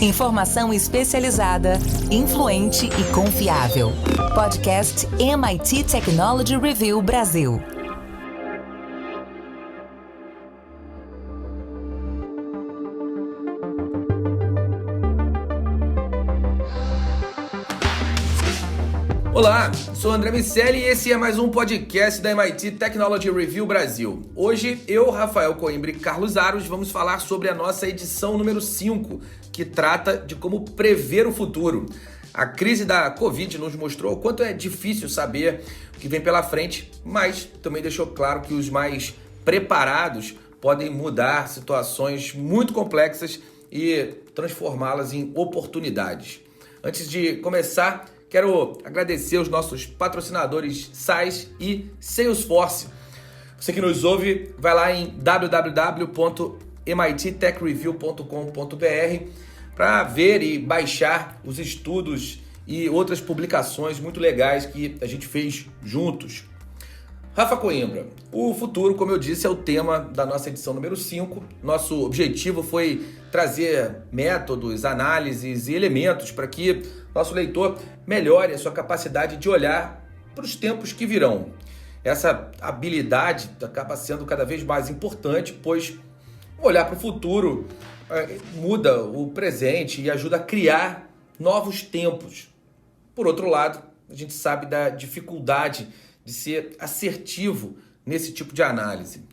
Informação especializada, influente e confiável. Podcast MIT Technology Review Brasil. Olá, sou André Miceli e esse é mais um podcast da MIT Technology Review Brasil. Hoje, eu, Rafael Coimbra e Carlos Aros vamos falar sobre a nossa edição número 5, que trata de como prever o futuro. A crise da Covid nos mostrou o quanto é difícil saber o que vem pela frente, mas também deixou claro que os mais preparados podem mudar situações muito complexas e transformá-las em oportunidades. Antes de começar, quero agradecer os nossos patrocinadores SAIS e Salesforce. Você que nos ouve, vai lá em www.mittechreview.com.br para ver e baixar os estudos e outras publicações muito legais que a gente fez juntos. Rafa Coimbra, o futuro, como eu disse, é o tema da nossa edição número 5. Nosso objetivo foi trazer métodos, análises e elementos para que nosso leitor melhore a sua capacidade de olhar para os tempos que virão. Essa habilidade acaba sendo cada vez mais importante, pois olhar para o futuro muda o presente e ajuda a criar novos tempos. Por outro lado, a gente sabe da dificuldade de ser assertivo nesse tipo de análise.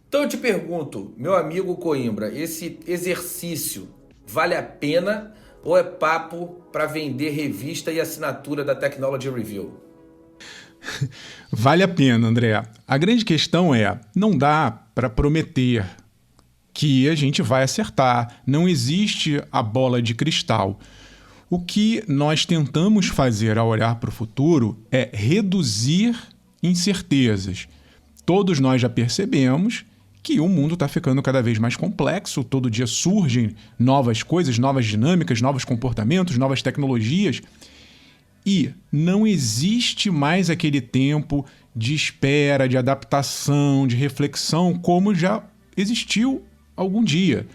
Então eu te pergunto, meu amigo Coimbra, esse exercício vale a pena ou é papo para vender revista e assinatura da Technology Review? Vale a pena, André. A grande questão é, não dá para prometer que a gente vai acertar. Não existe a bola de cristal. O que nós tentamos fazer ao olhar para o futuro é reduzir incertezas. Todos nós já percebemos que o mundo está ficando cada vez mais complexo, todo dia surgem novas coisas, novas dinâmicas, novos comportamentos, novas tecnologias, e não existe mais aquele tempo de espera, de adaptação, de reflexão, como já existiu algum dia.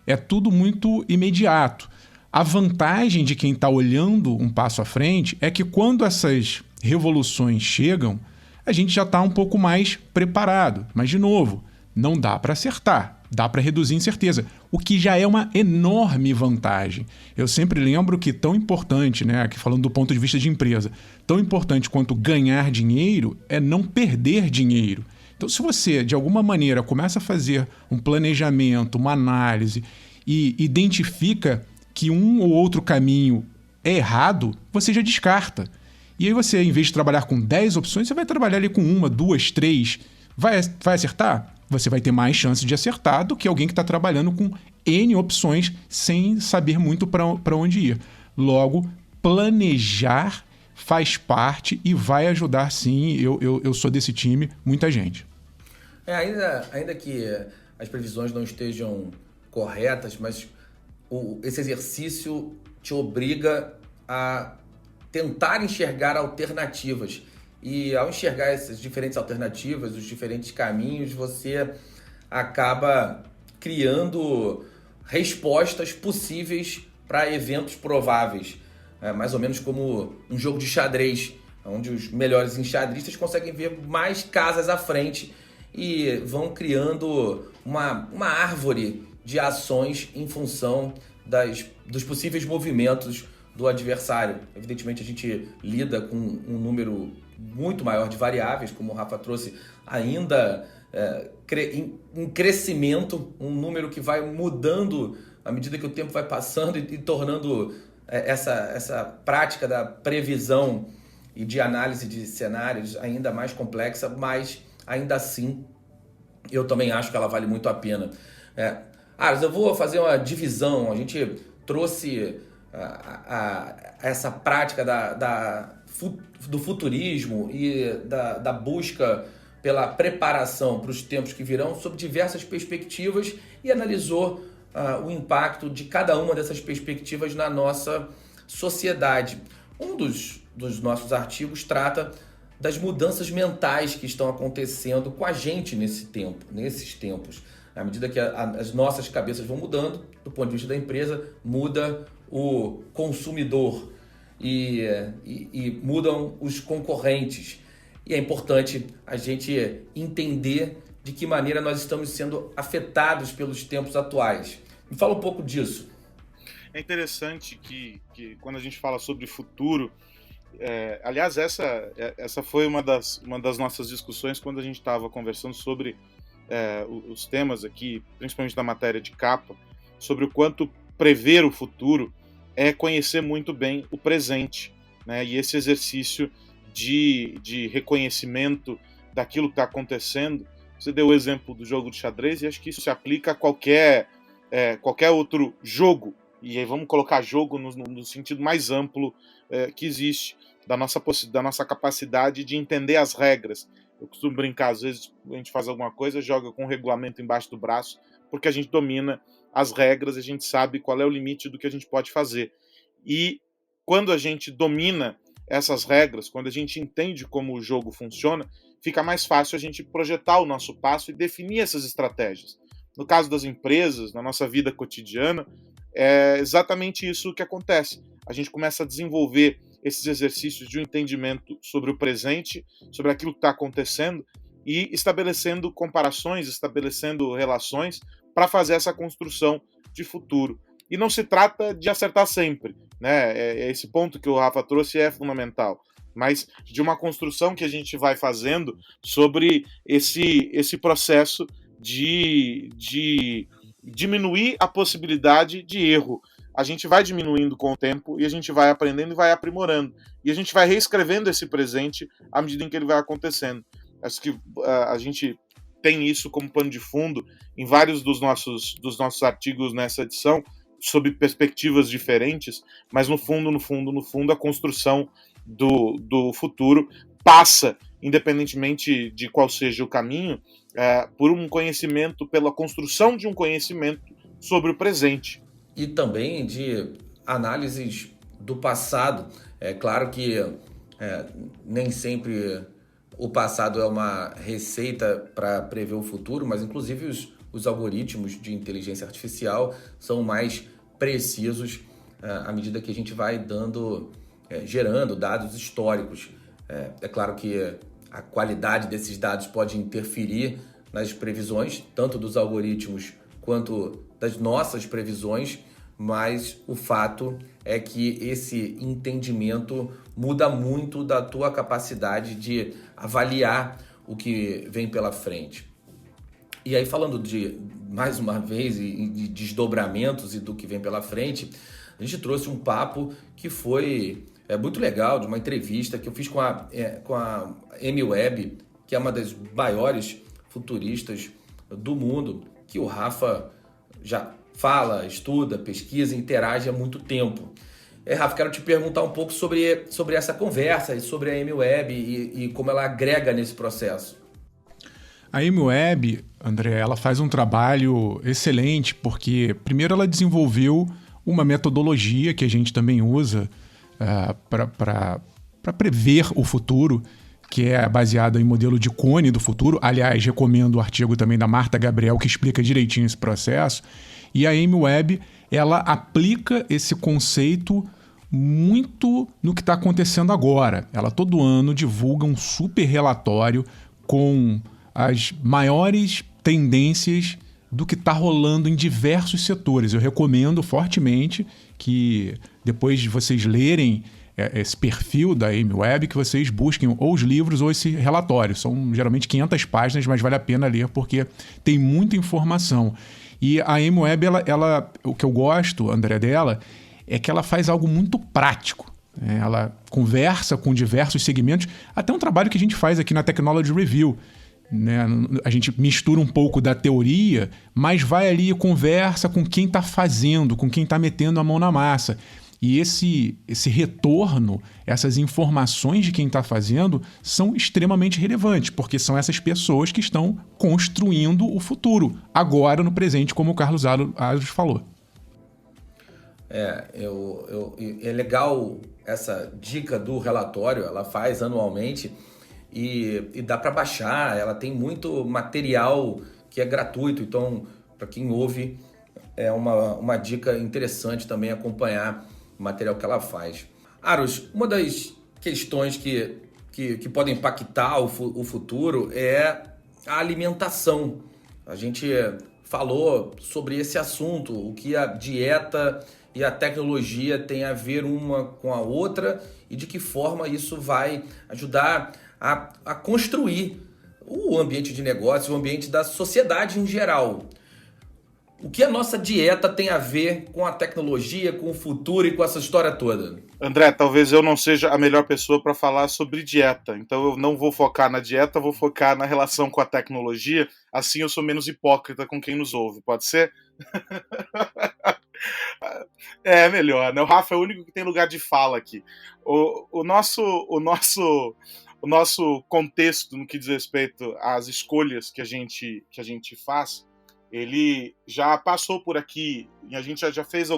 É tudo muito imediato. A vantagem de quem está olhando um passo à frente é que quando essas revoluções chegam, a gente já está um pouco mais preparado. Mas, de novo, não dá para acertar, dá para reduzir incerteza, o que já é uma enorme vantagem. Eu sempre lembro que tão importante, aqui falando do ponto de vista de empresa, tão importante quanto ganhar dinheiro é não perder dinheiro. Então, se você, de alguma maneira, começa a fazer um planejamento, uma análise e identifica que um ou outro caminho é errado, você já descarta. E aí você, em vez de trabalhar com 10 opções, você vai trabalhar ali com 1, 2, 3. Vai acertar? Você vai ter mais chance de acertar do que alguém que está trabalhando com N opções sem saber muito para onde ir. Logo, planejar faz parte e vai ajudar, sim, eu sou desse time, muita gente. Ainda que as previsões não estejam corretas, mas esse exercício te obriga a tentar enxergar alternativas. E ao enxergar essas diferentes alternativas, os diferentes caminhos, você acaba criando respostas possíveis para eventos prováveis. Mais ou menos como um jogo de xadrez, onde os melhores enxadristas conseguem ver mais casas à frente e vão criando uma árvore de ações em função dos possíveis movimentos do adversário. Evidentemente, a gente lida com um número muito maior de variáveis, como o Rafa trouxe, ainda em crescimento, um número que vai mudando à medida que o tempo vai passando e tornando essa prática da previsão e de análise de cenários ainda mais complexa, mas ainda assim eu também acho que ela vale muito a pena. Mas eu vou fazer uma divisão. A gente trouxe essa prática do futurismo e da busca pela preparação para os tempos que virão sob diversas perspectivas e analisou o impacto de cada uma dessas perspectivas na nossa sociedade. Um dos nossos artigos trata das mudanças mentais que estão acontecendo com a gente nesses tempos. À medida que as nossas cabeças vão mudando, do ponto de vista da empresa, muda o consumidor e mudam os concorrentes. E é importante a gente entender de que maneira nós estamos sendo afetados pelos tempos atuais. Me fala um pouco disso. É interessante que quando a gente fala sobre futuro, aliás, essa foi uma das nossas discussões quando a gente estava conversando sobre os temas aqui, principalmente da matéria de capa, sobre o quanto prever o futuro é conhecer muito bem o presente, né? E esse exercício de reconhecimento daquilo que está acontecendo. Você deu o exemplo do jogo de xadrez e acho que isso se aplica a qualquer outro jogo. E aí vamos colocar jogo no sentido mais amplo que existe, da nossa capacidade de entender as regras. Eu costumo brincar, às vezes a gente faz alguma coisa, joga com um regulamento embaixo do braço, porque a gente domina as regras, a gente sabe qual é o limite do que a gente pode fazer. E quando a gente domina essas regras, quando a gente entende como o jogo funciona, fica mais fácil a gente projetar o nosso passo e definir essas estratégias. No caso das empresas, na nossa vida cotidiana, é exatamente isso que acontece. A gente começa a desenvolver esses exercícios de um entendimento sobre o presente, sobre aquilo que está acontecendo e estabelecendo comparações, estabelecendo relações para fazer essa construção de futuro. E não se trata de acertar sempre, né? Esse ponto que o Rafa trouxe é fundamental, mas de uma construção que a gente vai fazendo sobre esse processo de diminuir a possibilidade de erro. A gente vai diminuindo com o tempo e a gente vai aprendendo e vai aprimorando. E a gente vai reescrevendo esse presente à medida em que ele vai acontecendo. Acho que a gente tem isso como pano de fundo em vários dos nossos artigos nessa edição, sob perspectivas diferentes, mas no fundo, a construção do futuro passa, independentemente de qual seja o caminho, por um conhecimento, pela construção de um conhecimento sobre o presente. E também de análises do passado. É claro que nem sempre o passado é uma receita para prever o futuro, mas inclusive os algoritmos de inteligência artificial são mais precisos à medida que a gente vai gerando dados históricos. É claro que a qualidade desses dados pode interferir nas previsões, tanto dos algoritmos quanto das nossas previsões, mas o fato é que esse entendimento muda muito da tua capacidade de avaliar o que vem pela frente. E aí, falando mais uma vez, de desdobramentos e do que vem pela frente, a gente trouxe um papo que foi muito legal, de uma entrevista que eu fiz com a Amy Webb, que é uma das maiores futuristas do mundo, que o Rafa já fala, estuda, pesquisa, interage há muito tempo. Rafa, quero te perguntar um pouco sobre essa conversa e sobre a Amy Webb e como ela agrega nesse processo. A Amy Webb, André, ela faz um trabalho excelente porque, primeiro, ela desenvolveu uma metodologia que a gente também usa para prever o futuro, que é baseada em modelo de cone do futuro. Aliás, recomendo o artigo também da Marta Gabriel, que explica direitinho esse processo. E a Amy Webb, ela aplica esse conceito muito no que está acontecendo agora. Ela todo ano divulga um super relatório com as maiores tendências do que está rolando em diversos setores. Eu recomendo fortemente que, depois de vocês lerem esse perfil da Amy Webb, que vocês busquem ou os livros ou esse relatório. São geralmente 500 páginas, mas vale a pena ler porque tem muita informação. E a Amy Webb, o que eu gosto, André, dela, é que ela faz algo muito prático. Ela conversa com diversos segmentos, até um trabalho que a gente faz aqui na Technology Review. A gente mistura um pouco da teoria, mas vai ali e conversa com quem está fazendo, com quem está metendo a mão na massa. E esse retorno, essas informações de quem está fazendo são extremamente relevantes, porque são essas pessoas que estão construindo o futuro, agora no presente, como o Carlos Aros falou. É legal essa dica do relatório, ela faz anualmente e dá para baixar, ela tem muito material que é gratuito, então para quem ouve é uma dica interessante também acompanhar o material que ela faz. Aros, uma das questões que podem impactar o futuro é a alimentação. A gente falou sobre esse assunto, o que a dieta e a tecnologia têm a ver uma com a outra e de que forma isso vai ajudar a construir o ambiente de negócio, o ambiente da sociedade em geral. O que a nossa dieta tem a ver com a tecnologia, com o futuro e com essa história toda? André, talvez eu não seja a melhor pessoa para falar sobre dieta, então eu não vou focar na dieta, vou focar na relação com a tecnologia, assim eu sou menos hipócrita com quem nos ouve, pode ser? É melhor, né? O Rafa é o único que tem lugar de fala aqui. O nosso contexto no que diz respeito às escolhas que a gente faz, ele já passou por aqui e a gente já fez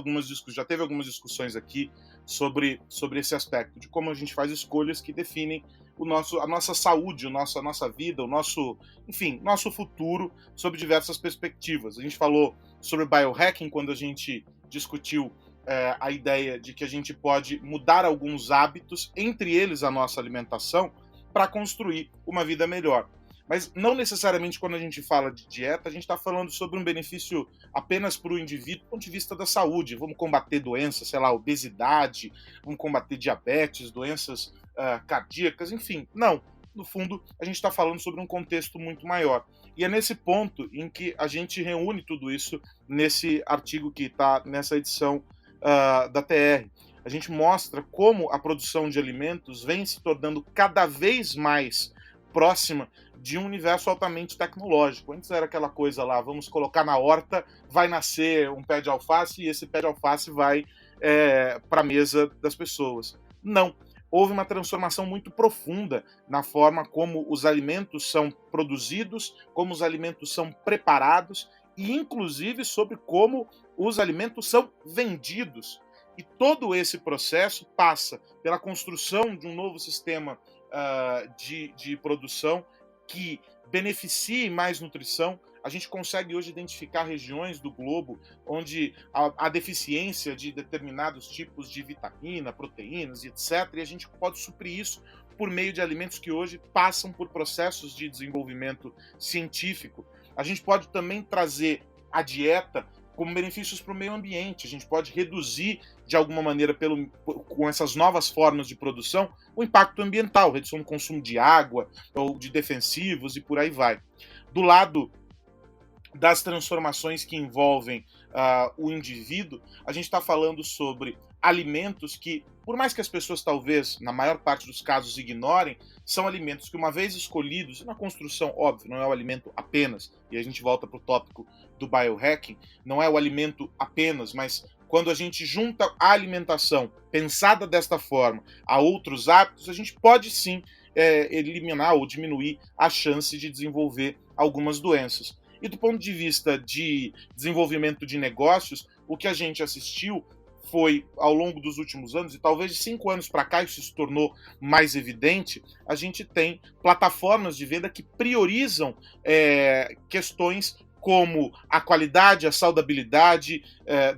já teve algumas discussões aqui sobre esse aspecto de como a gente faz escolhas que definem a nossa saúde, a nossa vida, nosso futuro sob diversas perspectivas. A gente falou sobre biohacking quando a gente discutiu a ideia de que a gente pode mudar alguns hábitos, entre eles a nossa alimentação, para construir uma vida melhor. Mas não necessariamente quando a gente fala de dieta, a gente está falando sobre um benefício apenas para o indivíduo do ponto de vista da saúde. Vamos combater doenças, sei lá, obesidade, vamos combater diabetes, doenças cardíacas, enfim. Não, no fundo, a gente está falando sobre um contexto muito maior. E é nesse ponto em que a gente reúne tudo isso nesse artigo que está nessa edição da TR. A gente mostra como a produção de alimentos vem se tornando cada vez mais próxima de um universo altamente tecnológico. Antes era aquela coisa lá, vamos colocar na horta, vai nascer um pé de alface e esse pé de alface vai para a mesa das pessoas. Não. Houve uma transformação muito profunda na forma como os alimentos são produzidos, como os alimentos são preparados e, inclusive, sobre como os alimentos são vendidos. E todo esse processo passa pela construção de um novo sistema de produção que beneficie mais nutrição. A gente consegue hoje identificar regiões do globo onde há deficiência de determinados tipos de vitamina, proteínas e etc. E a gente pode suprir isso por meio de alimentos que hoje passam por processos de desenvolvimento científico. A gente pode também trazer a dieta como benefícios para o meio ambiente. A gente pode reduzir, de alguma maneira, com essas novas formas de produção, o impacto ambiental, redução do consumo de água ou de defensivos e por aí vai. Do lado das transformações que envolvem o indivíduo, a gente está falando sobre alimentos que, por mais que as pessoas talvez, na maior parte dos casos, ignorem, são alimentos que, uma vez escolhidos, e na construção, óbvio, não é o alimento apenas, e a gente volta para o tópico do biohacking, não é o alimento apenas, mas quando a gente junta a alimentação pensada desta forma a outros hábitos, a gente pode sim eliminar ou diminuir a chance de desenvolver algumas doenças. E do ponto de vista de desenvolvimento de negócios, o que a gente assistiu foi, ao longo dos últimos anos, e talvez de 5 anos para cá isso se tornou mais evidente, a gente tem plataformas de venda que priorizam questões como a qualidade, a saudabilidade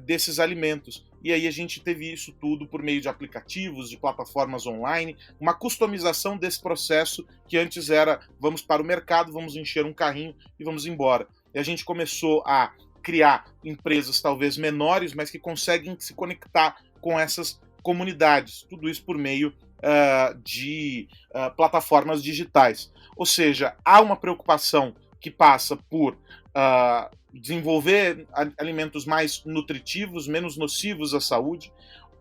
desses alimentos. E aí a gente teve isso tudo por meio de aplicativos, de plataformas online, uma customização desse processo que antes era vamos para o mercado, vamos encher um carrinho e vamos embora. E a gente começou a criar empresas talvez menores, mas que conseguem se conectar com essas comunidades. Tudo isso por meio de plataformas digitais. Ou seja, há uma preocupação que passa por desenvolver alimentos mais nutritivos, menos nocivos à saúde,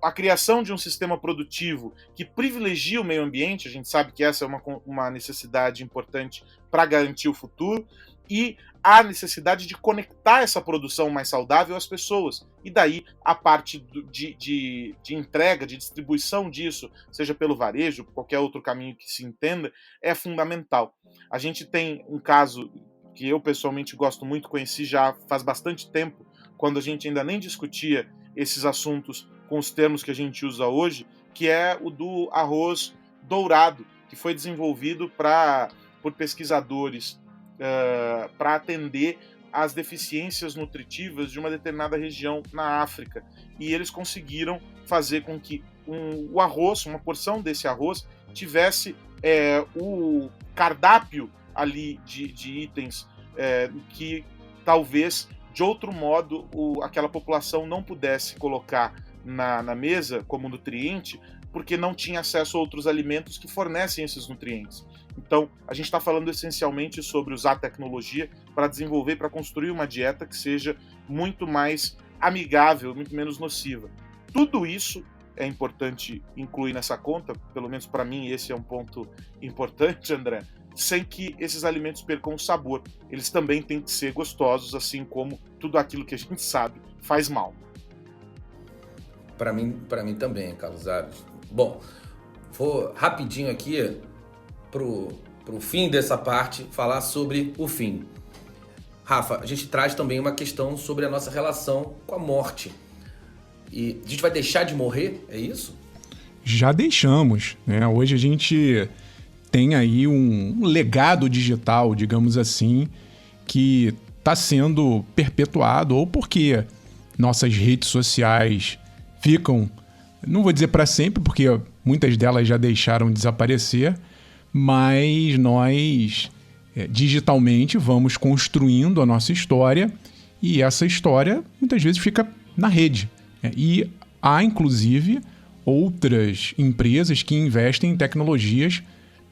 a criação de um sistema produtivo que privilegia o meio ambiente, a gente sabe que essa é uma necessidade importante para garantir o futuro, e a necessidade de conectar essa produção mais saudável às pessoas. E daí a parte de entrega, de distribuição disso, seja pelo varejo, qualquer outro caminho que se entenda, é fundamental. A gente tem um caso que eu pessoalmente gosto muito, conheci já faz bastante tempo, quando a gente ainda nem discutia esses assuntos com os termos que a gente usa hoje, que é o do arroz dourado, que foi desenvolvido por pesquisadores para atender as deficiências nutritivas de uma determinada região na África. E eles conseguiram fazer com que o arroz, uma porção desse arroz, tivesse o cardápio ali de itens que talvez, de outro modo, aquela população não pudesse colocar na mesa como nutriente, porque não tinha acesso a outros alimentos que fornecem esses nutrientes. Então, a gente está falando essencialmente sobre usar tecnologia para desenvolver, para construir uma dieta que seja muito mais amigável, muito menos nociva. Tudo isso é importante incluir nessa conta, pelo menos para mim esse é um ponto importante, André, sem que esses alimentos percam o sabor. Eles também têm que ser gostosos, assim como tudo aquilo que a gente sabe faz mal. Para mim também, Carlos Aros. Bom, vou rapidinho aqui pro fim dessa parte falar sobre o fim. Rafa, a gente traz também uma questão sobre a nossa relação com a morte. E a gente vai deixar de morrer, é isso? Já deixamos, né? Hoje a gente tem aí um legado digital, digamos assim, que está sendo perpetuado, ou porque nossas redes sociais ficam, não vou dizer para sempre, porque muitas delas já deixaram de desaparecer, mas nós digitalmente vamos construindo a nossa história e essa história muitas vezes fica na rede. E há, inclusive, outras empresas que investem em tecnologias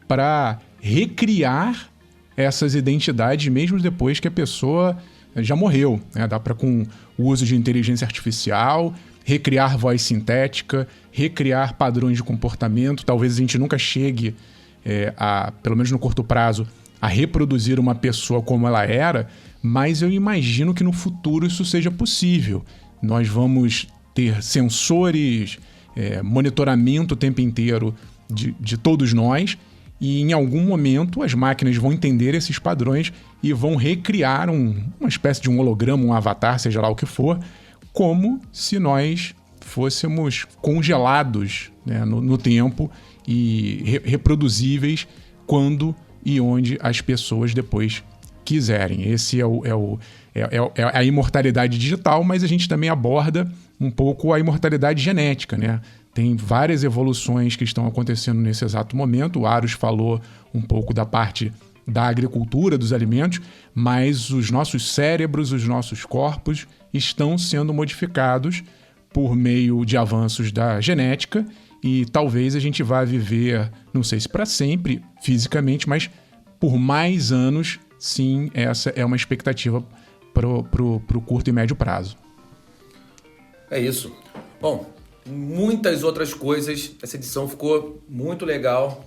para recriar essas identidades mesmo depois que a pessoa já morreu. Dá para, com o uso de inteligência artificial, recriar voz sintética, recriar padrões de comportamento. Talvez a gente nunca chegue, pelo menos no curto prazo, a reproduzir uma pessoa como ela era, mas eu imagino que no futuro isso seja possível. Nós vamos ter sensores, monitoramento o tempo inteiro de todos nós, e em algum momento as máquinas vão entender esses padrões e vão recriar uma espécie de um holograma, um avatar, seja lá o que for, como se nós fôssemos congelados, né, no tempo e reproduzíveis quando e onde as pessoas depois quiserem. Esse é a imortalidade digital, mas a gente também aborda um pouco a imortalidade genética, né? Tem várias evoluções que estão acontecendo nesse exato momento. O Aros falou um pouco da parte da agricultura, dos alimentos, mas os nossos cérebros, os nossos corpos estão sendo modificados por meio de avanços da genética e talvez a gente vá viver, não sei se para sempre, fisicamente, mas por mais anos, sim, essa é uma expectativa pro curto e médio prazo. É isso. Bom, muitas outras coisas, essa edição ficou muito legal,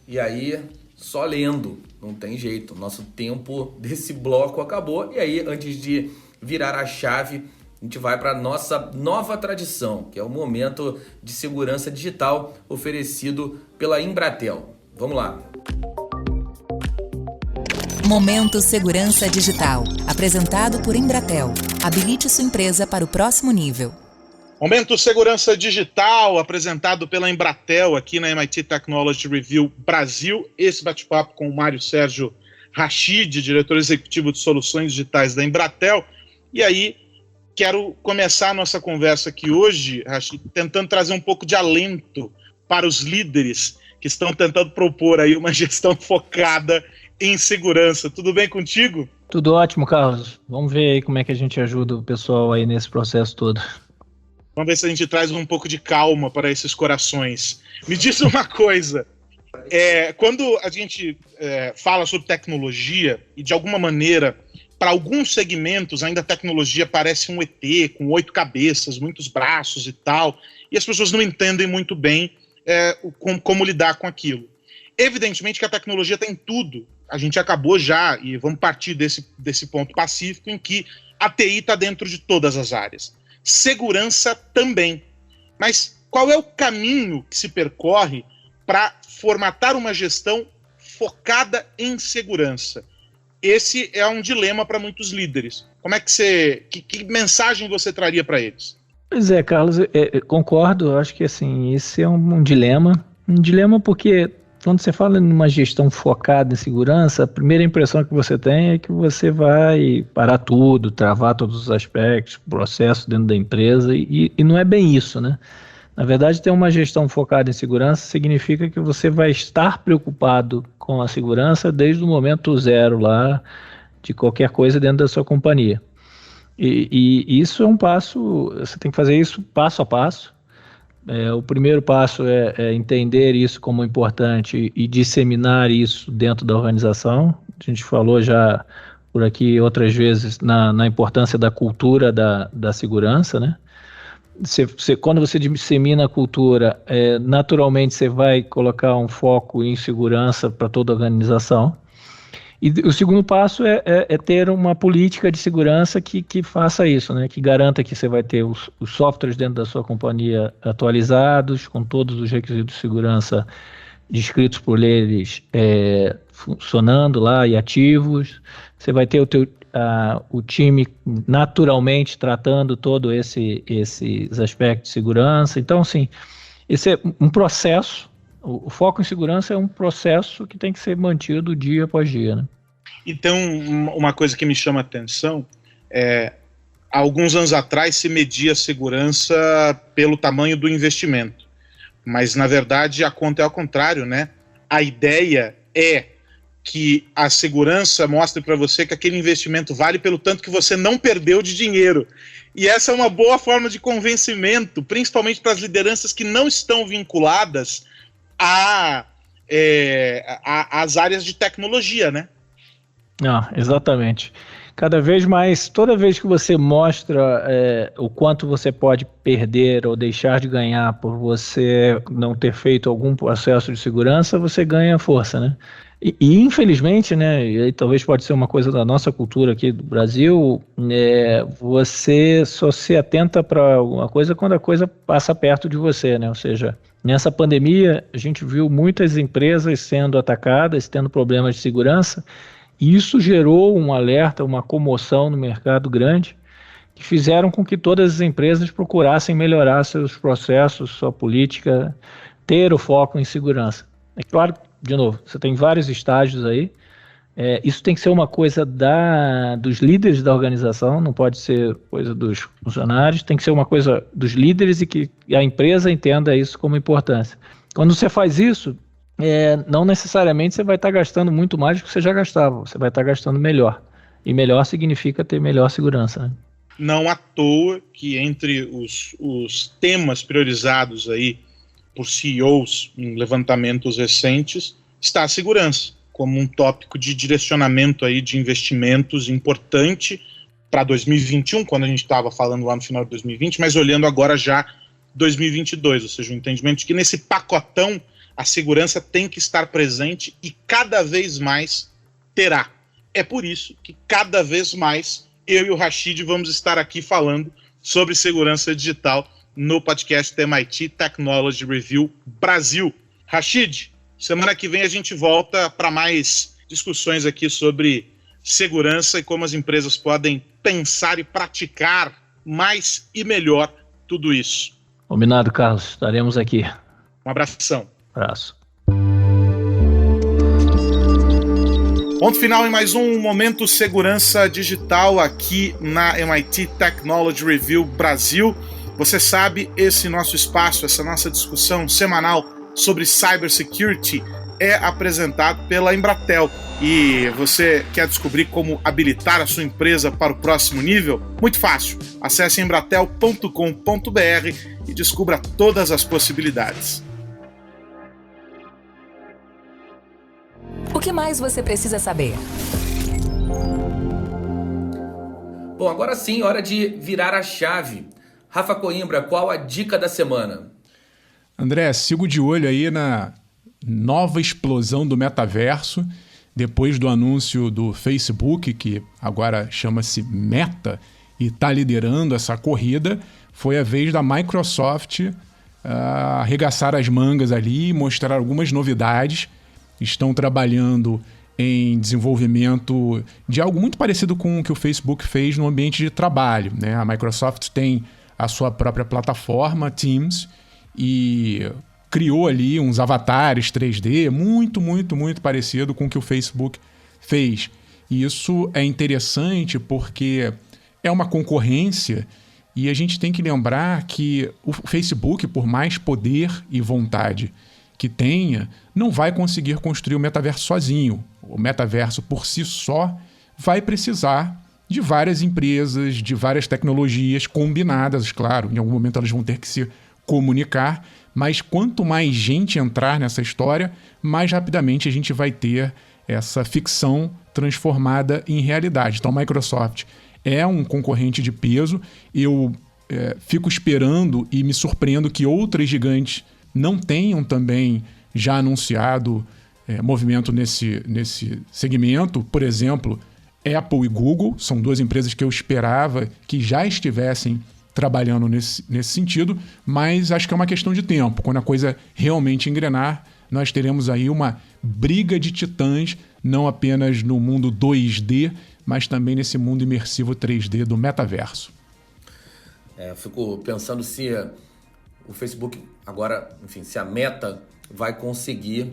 e aí só lendo, não tem jeito, nosso tempo desse bloco acabou, e aí antes de virar a chave, a gente vai para a nossa nova tradição, que é o momento de segurança digital oferecido pela Embratel. Vamos lá. Momento Segurança Digital, apresentado por Embratel. Habilite sua empresa para o próximo nível. Momento Segurança Digital, apresentado pela Embratel aqui na MIT Technology Review Brasil. Esse bate-papo com o Mário Sérgio Rachid, diretor executivo de soluções digitais da Embratel. E aí, quero começar a nossa conversa aqui hoje, Rachid, tentando trazer um pouco de alento para os líderes que estão tentando propor aí uma gestão focada em segurança. Tudo bem contigo? Tudo ótimo, Carlos. Vamos ver aí como é que a gente ajuda o pessoal aí nesse processo todo. Vamos ver se a gente traz um pouco de calma para esses corações. Me diz uma coisa, quando a gente fala sobre tecnologia e de alguma maneira, para alguns segmentos ainda a tecnologia parece um ET com 8 cabeças, muitos braços e tal, e as pessoas não entendem muito bem como lidar com aquilo. Evidentemente que a tecnologia tem tudo. A gente acabou já, e vamos partir desse ponto pacífico, em que a TI está dentro de todas as áreas. Segurança também. Mas qual é o caminho que se percorre para formatar uma gestão focada em segurança? Esse é um dilema para muitos líderes. Como é que que mensagem você traria para eles? Pois Carlos, concordo. Eu acho que assim, esse é um dilema. Um dilema porque quando você fala em uma gestão focada em segurança, a primeira impressão que você tem é que você vai parar tudo, travar todos os aspectos, processo dentro da empresa, e não é bem isso, né? Na verdade, ter uma gestão focada em segurança significa que você vai estar preocupado com a segurança desde o momento zero lá, de qualquer coisa dentro da sua companhia. E isso é um passo, você tem que fazer isso passo a passo. O primeiro passo é entender isso como importante e disseminar isso dentro da organização. A gente falou já por aqui outras vezes na importância da cultura da segurança, né? Quando você dissemina a cultura, naturalmente você vai colocar um foco em segurança para toda a organização. E o segundo passo é ter uma política de segurança que faça isso, né? Que garanta que você vai ter os softwares dentro da sua companhia atualizados, com todos os requisitos de segurança descritos por eles funcionando lá e ativos. Você vai ter o time naturalmente tratando todos esses aspectos de segurança. Então, assim, esse é um processo. O foco em segurança é um processo que tem que ser mantido dia após dia, né? Então, uma coisa que me chama a atenção há alguns anos atrás se media a segurança pelo tamanho do investimento, mas na verdade a conta é ao contrário, né? A ideia é que a segurança mostre para você que aquele investimento vale pelo tanto que você não perdeu de dinheiro. E essa é uma boa forma de convencimento, principalmente para as lideranças que não estão vinculadas às áreas de tecnologia, né? Exatamente. Cada vez mais, toda vez que você mostra o quanto você pode perder ou deixar de ganhar por você não ter feito algum processo de segurança, você ganha força, né? E infelizmente, né, e aí talvez pode ser uma coisa da nossa cultura aqui do Brasil, você só se atenta para alguma coisa quando a coisa passa perto de você, né? Ou seja, nessa pandemia a gente viu muitas empresas sendo atacadas, tendo problemas de segurança, e isso gerou um alerta, uma comoção no mercado grande, que fizeram com que todas as empresas procurassem melhorar seus processos, sua política, ter o foco em segurança. É claro, de novo, você tem vários estágios aí, isso tem que ser uma coisa dos líderes da organização, não pode ser coisa dos funcionários, tem que ser uma coisa dos líderes e que a empresa entenda isso como importância. Quando você faz isso, não necessariamente você vai estar gastando muito mais do que você já gastava, você vai estar gastando melhor. E melhor significa ter melhor segurança, né? Não à toa que entre os temas priorizados aí por CEOs em levantamentos recentes está a segurança, como um tópico de direcionamento aí de investimentos importante para 2021, quando a gente estava falando lá no final de 2020, mas olhando agora já 2022, ou seja, o entendimento de que nesse pacotão a segurança tem que estar presente e cada vez mais terá. É por isso que cada vez mais eu e o Rashid vamos estar aqui falando sobre segurança digital no podcast MIT Technology Review Brasil. Rashid, semana que vem a gente volta para mais discussões aqui sobre segurança e como as empresas podem pensar e praticar mais e melhor tudo isso. Combinado, Carlos. Estaremos aqui. Um abração. Abraço. Ponto final em mais um Momento Segurança Digital aqui na MIT Technology Review Brasil. Você sabe, esse nosso espaço, essa nossa discussão semanal sobre cybersecurity é apresentado pela Embratel. E você quer descobrir como habilitar a sua empresa para o próximo nível? Muito fácil. Acesse embratel.com.br e descubra todas as possibilidades. O que mais você precisa saber? Bom, agora sim, hora de virar a chave. Rafa Coimbra, qual a dica da semana? André, sigo de olho aí na nova explosão do metaverso, depois do anúncio do Facebook, que agora chama-se Meta, e está liderando essa corrida. Foi a vez da Microsoft arregaçar as mangas ali e mostrar algumas novidades. Estão trabalhando em desenvolvimento de algo muito parecido com o que o Facebook fez no ambiente de trabalho, né? A Microsoft tem a sua própria plataforma, Teams, e criou ali uns avatares 3D, muito, muito, muito parecido com o que o Facebook fez. E isso é interessante porque é uma concorrência e a gente tem que lembrar que o Facebook, por mais poder e vontade que tenha, não vai conseguir construir o metaverso sozinho. O metaverso por si só vai precisar de várias empresas, de várias tecnologias combinadas, claro. Em algum momento elas vão ter que se comunicar, mas quanto mais gente entrar nessa história, mais rapidamente a gente vai ter essa ficção transformada em realidade. Então a Microsoft é um concorrente de peso. Eu fico esperando e me surpreendo que outras gigantes não tenham também já anunciado movimento nesse segmento. Por exemplo, Apple e Google são duas empresas que eu esperava que já estivessem trabalhando nesse sentido, mas acho que é uma questão de tempo. Quando a coisa realmente engrenar, nós teremos aí uma briga de titãs, não apenas no mundo 2D, mas também nesse mundo imersivo 3D do metaverso. Eu fico pensando se o Facebook agora, enfim, se a Meta vai conseguir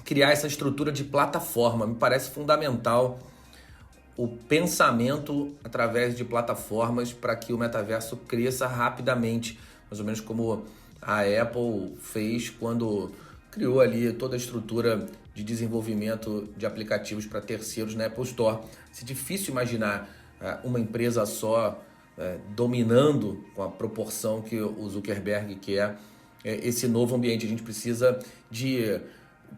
criar essa estrutura de plataforma. Me parece fundamental o pensamento através de plataformas para que o metaverso cresça rapidamente, mais ou menos como a Apple fez quando criou ali toda a estrutura de desenvolvimento de aplicativos para terceiros na Apple Store. É difícil imaginar uma empresa só dominando com a proporção que o Zuckerberg quer esse novo ambiente. A gente precisa de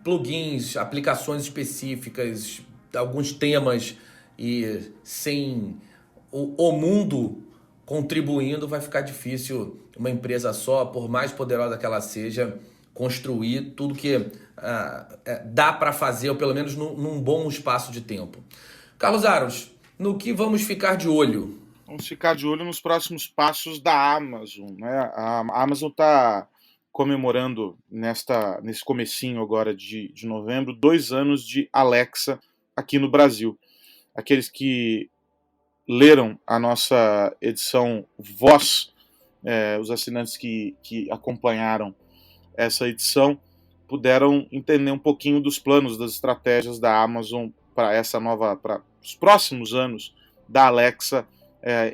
plugins, aplicações específicas, alguns temas, e sem o mundo contribuindo vai ficar difícil uma empresa só, por mais poderosa que ela seja, construir tudo que dá para fazer, ou pelo menos num bom espaço de tempo. Carlos Aros, no que vamos ficar de olho? Vamos ficar de olho nos próximos passos da Amazon, né? A Amazon está comemorando nesse comecinho agora de novembro 2 anos de Alexa aqui no Brasil. Aqueles que leram a nossa edição Voz, os assinantes que acompanharam essa edição, puderam entender um pouquinho dos planos, das estratégias da Amazon para os próximos anos da Alexa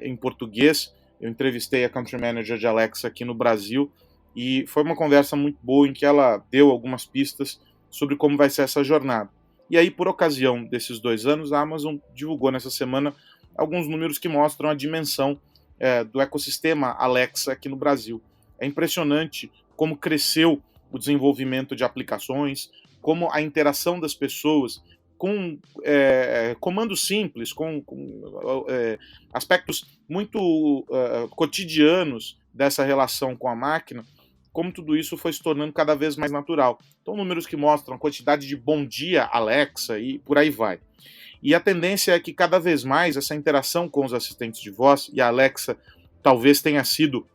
em português. Eu entrevistei a Country Manager de Alexa aqui no Brasil e foi uma conversa muito boa em que ela deu algumas pistas sobre como vai ser essa jornada. E aí, por ocasião desses 2 anos, a Amazon divulgou nessa semana alguns números que mostram a dimensão do ecossistema Alexa aqui no Brasil. É impressionante como cresceu o desenvolvimento de aplicações, como a interação das pessoas com comandos simples, com aspectos muito cotidianos dessa relação com a máquina, como tudo isso foi se tornando cada vez mais natural. Então, números que mostram a quantidade de bom dia, Alexa, e por aí vai. E a tendência é que cada vez mais essa interação com os assistentes de voz, e a Alexa talvez tenha sido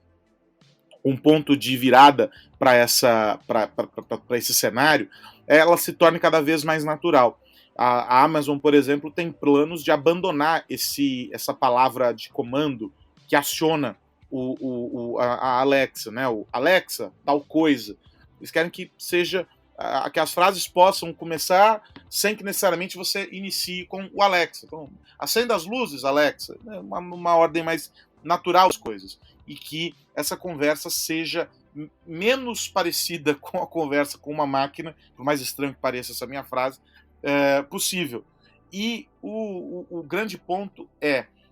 um ponto de virada para esse cenário, ela se torne cada vez mais natural. A Amazon, por exemplo, tem planos de abandonar essa palavra de comando que aciona a Alexa, né? O Alexa, tal coisa. Eles querem que que as frases possam começar sem que necessariamente você inicie com o Alexa. Então, acenda as luzes, Alexa. Uma ordem mais natural das coisas. E que essa conversa seja menos parecida com a conversa com uma máquina, por mais estranho que pareça essa minha frase, possível. E o grande ponto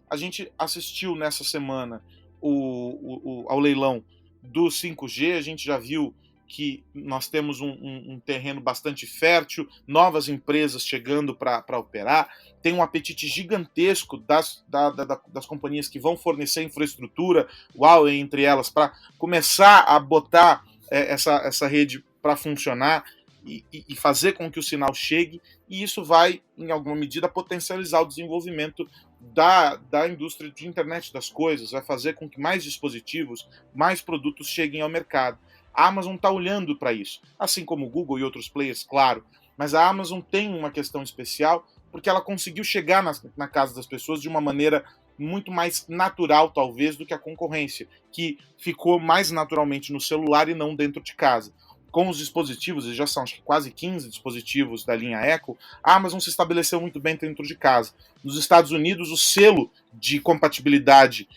a gente assistiu nessa semana ao leilão do 5G, a gente já viu que nós temos um terreno bastante fértil, novas empresas chegando para operar, tem um apetite gigantesco das companhias que vão fornecer infraestrutura, Huawei entre elas, para começar a botar essa rede para funcionar e fazer com que o sinal chegue, e isso vai, em alguma medida, potencializar o desenvolvimento da indústria de internet das coisas, vai fazer com que mais dispositivos, mais produtos cheguem ao mercado. A Amazon está olhando para isso, assim como o Google e outros players, claro, mas a Amazon tem uma questão especial porque ela conseguiu chegar na casa das pessoas de uma maneira muito mais natural, talvez, do que a concorrência, que ficou mais naturalmente no celular e não dentro de casa. Com os dispositivos, já são acho que quase 15 dispositivos da linha Echo, a Amazon se estabeleceu muito bem dentro de casa. Nos Estados Unidos, o selo de compatibilidade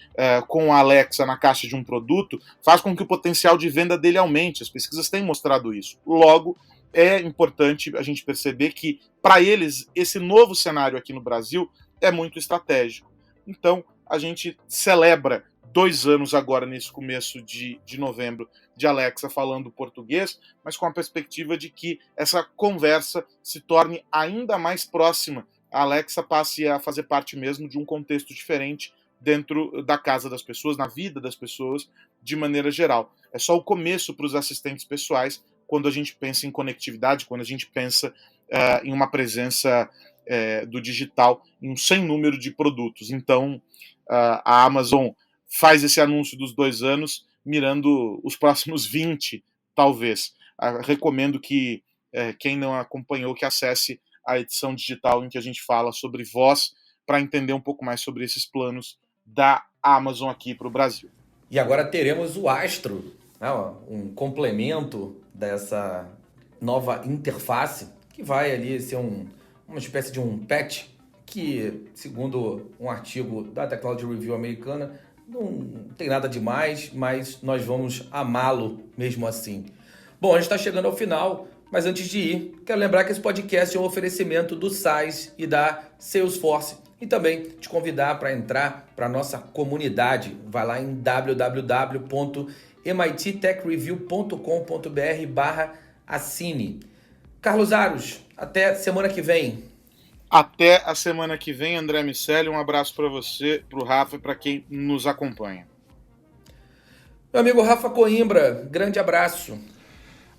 com a Alexa na caixa de um produto faz com que o potencial de venda dele aumente. As pesquisas têm mostrado isso. Logo, é importante a gente perceber que, para eles, esse novo cenário aqui no Brasil é muito estratégico. Então, a gente celebra 2 anos agora, nesse começo de novembro, de Alexa falando português, mas com a perspectiva de que essa conversa se torne ainda mais próxima. A Alexa passe a fazer parte mesmo de um contexto diferente dentro da casa das pessoas, na vida das pessoas, de maneira geral. É só o começo para os assistentes pessoais, quando a gente pensa em conectividade, quando a gente pensa em uma presença do digital em um sem número de produtos. Então, a Amazon faz esse anúncio dos 2 anos, mirando os próximos 20, talvez. Recomendo que quem não acompanhou, que acesse a edição digital em que a gente fala sobre voz, para entender um pouco mais sobre esses planos da Amazon aqui para o Brasil. E agora teremos o Astro, um complemento dessa nova interface, que vai ali ser uma espécie de um patch, que, segundo um artigo da Technology Review americana, não tem nada demais, mas nós vamos amá-lo mesmo assim. Bom, a gente está chegando ao final, mas antes de ir, quero lembrar que esse podcast é um oferecimento do SAIS e da Salesforce, e também te convidar para entrar para a nossa comunidade. Vai lá em www.mittechreview.com.br/assine. Carlos Aros, até semana que vem. Até a semana que vem, André Miceli. Um abraço para você, para o Rafa e para quem nos acompanha. Meu amigo Rafa Coimbra, grande abraço.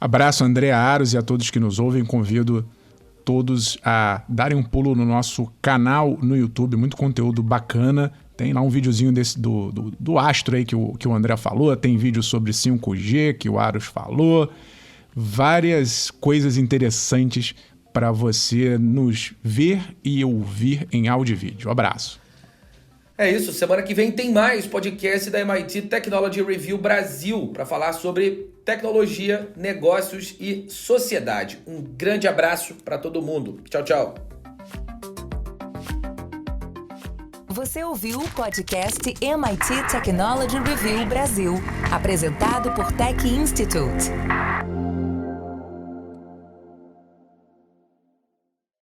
Abraço, André Aros, e a todos que nos ouvem. Convido todos a darem um pulo no nosso canal no YouTube, muito conteúdo bacana. Tem lá um videozinho desse do Astro aí que o André falou, tem vídeo sobre 5G que o Aros falou, várias coisas interessantes para você nos ver e ouvir em áudio e vídeo. Abraço. É isso, semana que vem tem mais podcast da MIT Technology Review Brasil para falar sobre tecnologia, negócios e sociedade. Um grande abraço para todo mundo. Tchau, tchau. Você ouviu o podcast MIT Technology Review Brasil, apresentado por Tech Institute.